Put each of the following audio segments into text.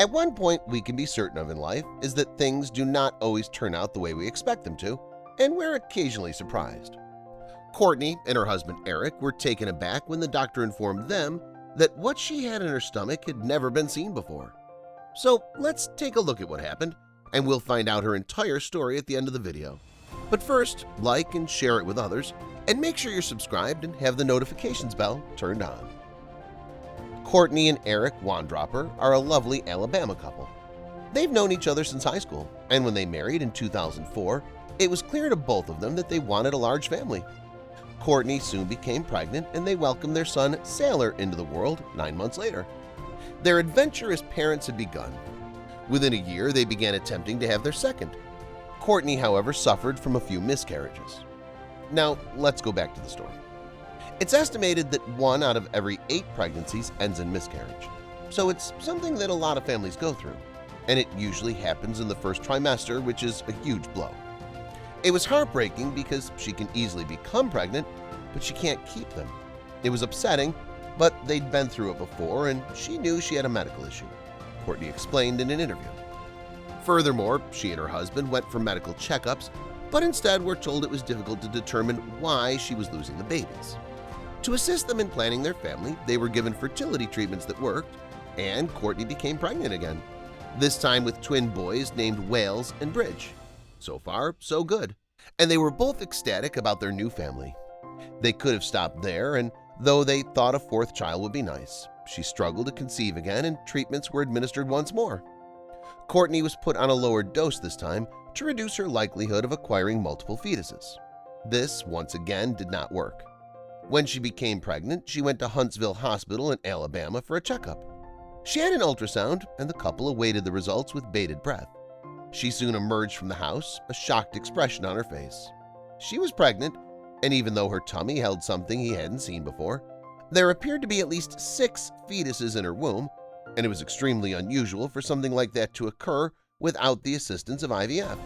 At one point we can be certain of in life is that things do not always turn out the way we expect them to, and we're occasionally surprised. Courtney and her husband Eric were taken aback when the doctor informed them that what she had in her stomach had never been seen before. So let's take a look at what happened, and we'll find out her entire story at the end of the video. But first, like and share it with others, and make sure you're subscribed and have the notifications bell turned on. Courtney and Eric Wandropper are a lovely Alabama couple. They've known each other since high school, and when they married in 2004, it was clear to both of them that they wanted a large family. Courtney soon became pregnant, and they welcomed their son Sailor into the world 9 months later. Their adventure as parents had begun. Within a year, they began attempting to have their second. Courtney, however, suffered from a few miscarriages. Now, let's go back to the story. It's estimated that 1 out of every 8 pregnancies ends in miscarriage, so it's something that a lot of families go through, and it usually happens in the first trimester, which is a huge blow. It was heartbreaking because she can easily become pregnant, but she can't keep them. It was upsetting, but they'd been through it before, and she knew she had a medical issue, Courtney explained in an interview. Furthermore, she and her husband went for medical checkups, but instead were told it was difficult to determine why she was losing the babies. To assist them in planning their family, they were given fertility treatments that worked, and Courtney became pregnant again, this time with twin boys named Wales and Bridge. So far, so good, and they were both ecstatic about their new family. They could have stopped there, and though they thought a 4th child would be nice, she struggled to conceive again and treatments were administered once more. Courtney was put on a lower dose this time to reduce her likelihood of acquiring multiple fetuses. This, once again, did not work. When she became pregnant, she went to Huntsville Hospital in Alabama for a checkup. She had an ultrasound, and the couple awaited the results with bated breath. She soon emerged from the house, a shocked expression on her face. She was pregnant, and even though her tummy held something he hadn't seen before, there appeared to be at least 6 fetuses in her womb, and it was extremely unusual for something like that to occur without the assistance of IVF.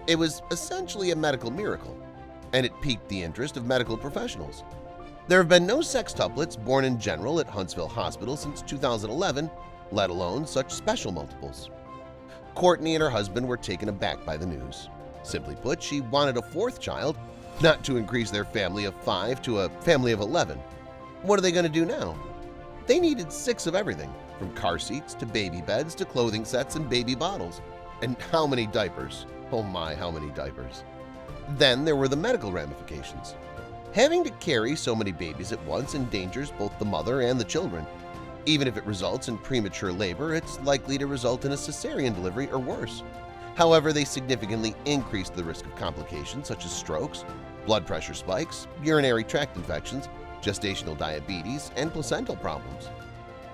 It was essentially a medical miracle, and it piqued the interest of medical professionals. There have been no sextuplets born in general at Huntsville Hospital since 2011, let alone such special multiples. Courtney and her husband were taken aback by the news. Simply put, she wanted a 4th child, not to increase their family of 5 to a family of 11. What are they going to do now? They needed 6 of everything, from car seats to baby beds to clothing sets and baby bottles. And how many diapers? Oh my, how many diapers. Then there were the medical ramifications. Having to carry so many babies at once endangers both the mother and the children. Even if it results in premature labor, it's likely to result in a cesarean delivery or worse. However, they significantly increased the risk of complications such as strokes, blood pressure spikes, urinary tract infections, gestational diabetes, and placental problems.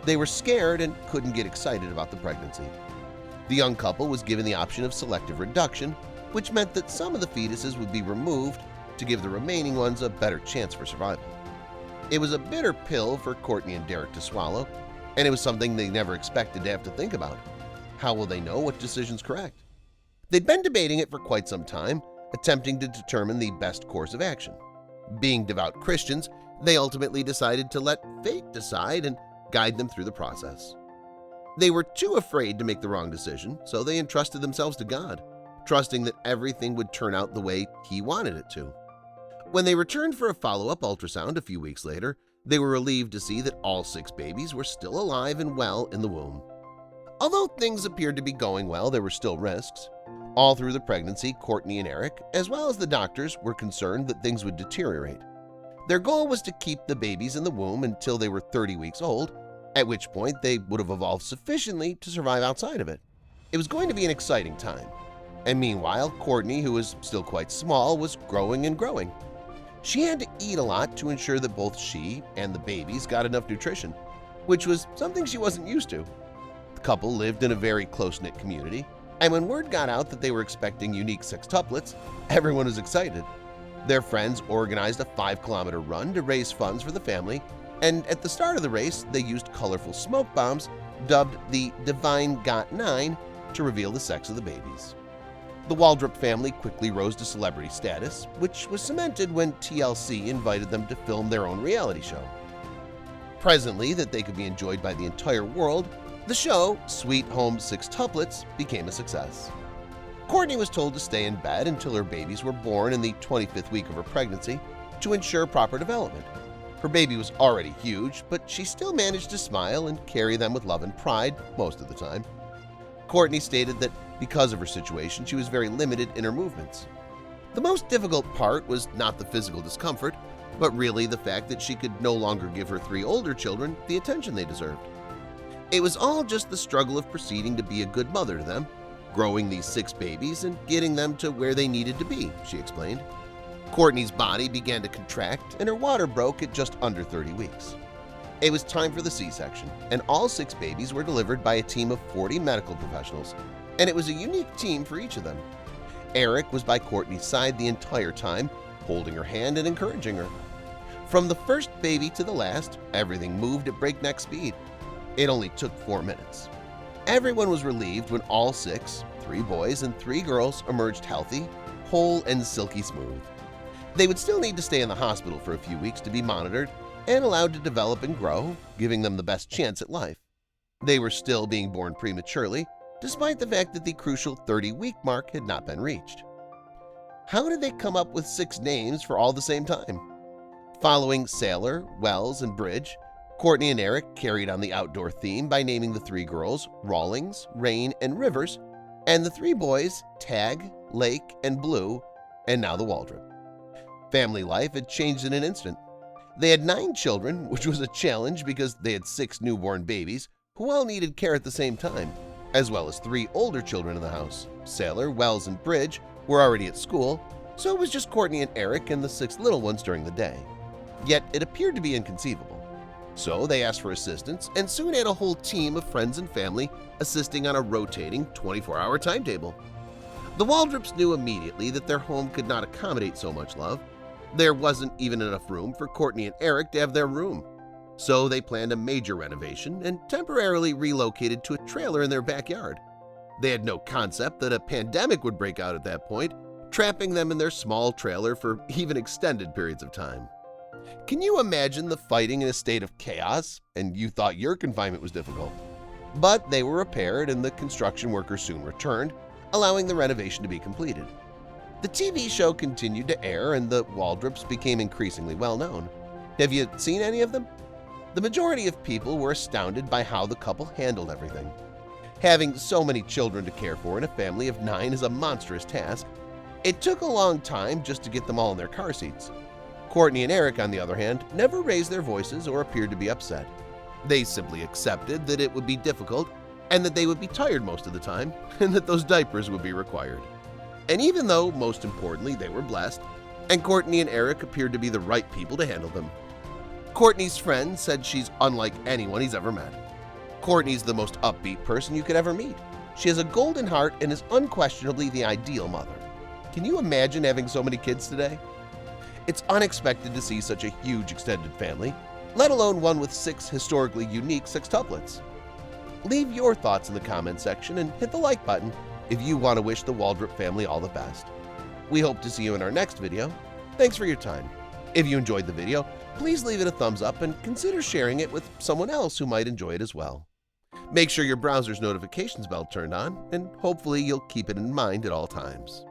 They were scared and couldn't get excited about the pregnancy. The young couple was given the option of selective reduction, which meant that some of the fetuses would be removed to give the remaining ones a better chance for survival. It was a bitter pill for Courtney and Derek to swallow, and it was something they never expected to have to think about. How will they know what decision's correct? They'd been debating it for quite some time, attempting to determine the best course of action. Being devout Christians, they ultimately decided to let fate decide and guide them through the process. They were too afraid to make the wrong decision, so they entrusted themselves to God, trusting that everything would turn out the way He wanted it to. When they returned for a follow-up ultrasound a few weeks later, they were relieved to see that all 6 babies were still alive and well in the womb. Although things appeared to be going well, there were still risks. All through the pregnancy, Courtney and Eric, as well as the doctors, were concerned that things would deteriorate. Their goal was to keep the babies in the womb until they were 30 weeks old, at which point they would have evolved sufficiently to survive outside of it. It was going to be an exciting time. And meanwhile, Courtney, who was still quite small, was growing and growing. She had to eat a lot to ensure that both she and the babies got enough nutrition, which was something she wasn't used to. The couple lived in a very close-knit community, and when word got out that they were expecting unique sextuplets, everyone was excited. Their friends organized a 5-kilometer run to raise funds for the family, and at the start of the race, they used colorful smoke bombs dubbed the Divine Got 9 to reveal the sex of the babies. The Waldrop family quickly rose to celebrity status, which was cemented when TLC invited them to film their own reality show. Presently, that they could be enjoyed by the entire world, The show, Sweet Home Sextuplets, became a success. Courtney was told to stay in bed until her babies were born in the 25th week of her pregnancy to ensure proper development. Her baby was already huge, but she still managed to smile and carry them with love and pride most of the time. Courtney stated that because of her situation, she was very limited in her movements. The most difficult part was not the physical discomfort, but really the fact that she could no longer give her 3 older children the attention they deserved. It was all just the struggle of proceeding to be a good mother to them, growing these 6 babies and getting them to where they needed to be, she explained. Courtney's body began to contract and her water broke at just under 30 weeks. It was time for the C-section, and all 6 babies were delivered by a team of 40 medical professionals, and it was a unique team for each of them. Eric was by Courtney's side the entire time, holding her hand and encouraging her. From the first baby to the last, everything moved at breakneck speed. It only took 4 minutes. Everyone was relieved when all 6, 3 boys and 3 girls, emerged healthy, whole, and silky smooth. They would still need to stay in the hospital for a few weeks to be monitored and allowed to develop and grow, giving them the best chance at life. They were still being born prematurely, despite the fact that the crucial 30-week mark had not been reached. How did they come up with 6 names for all the same time? Following Sailor, Wells, and Bridge, Courtney and Eric carried on the outdoor theme by naming the 3 girls Rawlings, Rain, and Rivers, and the 3 boys Tag, Lake, and Blue, and now the Waldrop. Family life had changed in an instant. They had 9 children, which was a challenge because they had 6 newborn babies who all needed care at the same time, as well as 3 older children in the house. Sailor, Wells, and Bridge were already at school, so it was just Courtney and Eric and the 6 little ones during the day. Yet it appeared to be inconceivable. So they asked for assistance and soon had a whole team of friends and family assisting on a rotating 24-hour timetable. The Waldrops knew immediately that their home could not accommodate so much love. There wasn't even enough room for Courtney and Eric to have their room. So they planned a major renovation and temporarily relocated to a trailer in their backyard. They had no concept that a pandemic would break out at that point, trapping them in their small trailer for even extended periods of time. Can you imagine the fighting in a state of chaos? And you thought your confinement was difficult. But they were repaired and the construction workers soon returned, allowing the renovation to be completed. The TV show continued to air and the Waldrops became increasingly well-known. Have you seen any of them? The majority of people were astounded by how the couple handled everything. Having so many children to care for in a family of 9 is a monstrous task. It took a long time just to get them all in their car seats. Courtney and Eric, on the other hand, never raised their voices or appeared to be upset. They simply accepted that it would be difficult and that they would be tired most of the time and that those diapers would be required. And even though, most importantly, they were blessed, and Courtney and Eric appeared to be the right people to handle them. Courtney's friend said she's unlike anyone he's ever met. Courtney's the most upbeat person you could ever meet. She has a golden heart and is unquestionably the ideal mother. Can you imagine having so many kids today? It's unexpected to see such a huge extended family, let alone one with 6 historically unique sextuplets. Leave your thoughts in the comment section and hit the like button if you want to wish the Waldrop family all the best. We hope to see you in our next video. Thanks for your time. If you enjoyed the video, please leave it a thumbs up and consider sharing it with someone else who might enjoy it as well. Make sure your browser's notifications bell turned on, and hopefully you'll keep it in mind at all times.